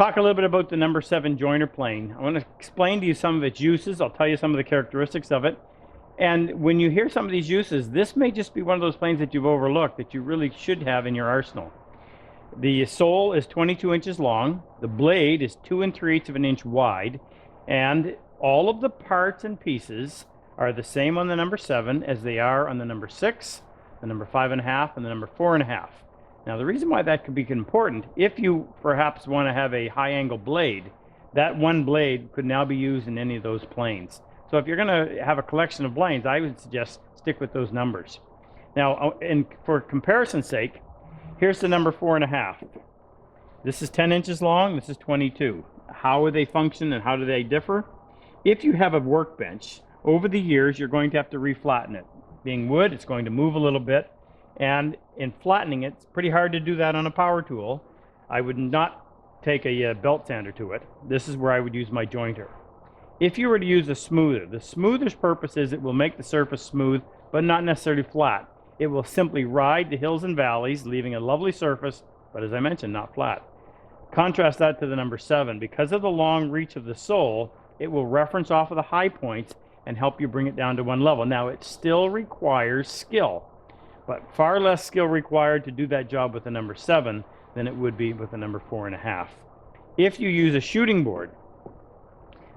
talk a little bit about the number 7 joiner plane. I want to explain to you some of its uses. I'll tell you some of the characteristics of it. And when you hear some of these uses, this may just be one of those planes that you've overlooked that you really should have in your arsenal. The sole is 22 inches long. The blade is 2 3/8 of an inch wide. And all of the parts and pieces are the same on the number 7 as they are on the number 6, the number 5.5, and the number 4.5. Now, the reason why that could be important, if you perhaps want to have a high-angle blade, that one blade could now be used in any of those planes. So if you're going to have a collection of planes, I would suggest stick with those numbers. Now, for comparison's sake, here's the number 4.5. This is 10 inches long, this is 22. How do they function and how do they differ? If you have a workbench, over the years, you're going to have to reflatten it. Being wood, it's going to move a little bit. And in flattening it, it's pretty hard to do that on a power tool. I would not take a belt sander to it. This is where I would use my jointer. If you were to use a smoother, the smoother's purpose is it will make the surface smooth, but not necessarily flat. It will simply ride the hills and valleys, leaving a lovely surface, but as I mentioned, not flat. Contrast that to the number 7. Because of the long reach of the sole, it will reference off of the high points and help you bring it down to one level. Now, it still requires skill, but far less skill required to do that job with the number 7 than it would be with the number 4.5. If you use a shooting board,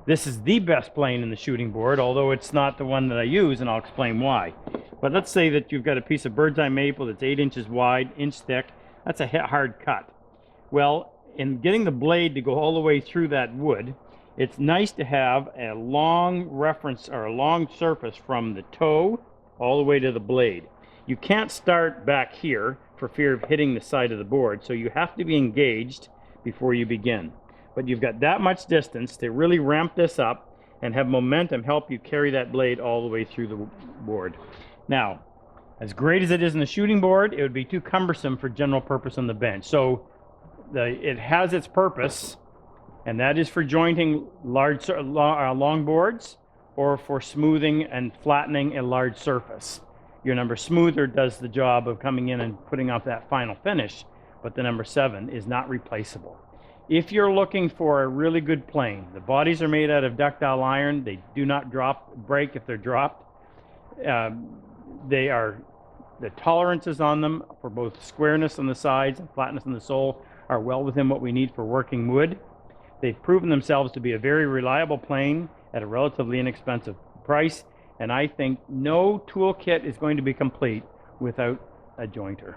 this is the best plane in the shooting board, although it's not the one that I use, and I'll explain why. But let's say that you've got a piece of bird's eye maple that's 8 inches wide, inch thick. That's a hard cut. Well, in getting the blade to go all the way through that wood, it's nice to have a long reference or a long surface from the toe all the way to the blade. You can't start back here for fear of hitting the side of the board, so you have to be engaged before you begin. But you've got that much distance to really ramp this up and have momentum help you carry that blade all the way through the board. Now, as great as it is in the shooting board, it would be too cumbersome for general purpose on the bench. So it has its purpose, and that is for jointing long boards or for smoothing and flattening a large surface. Your number smoother does the job of coming in and putting off that final finish, but the number 7 is not replaceable. If you're looking for a really good plane, the bodies are made out of ductile iron. They do not break if they're dropped. The tolerances on them for both squareness on the sides and flatness on the sole are well within what we need for working wood. They've proven themselves to be a very reliable plane at a relatively inexpensive price, and I think no toolkit is going to be complete without a jointer.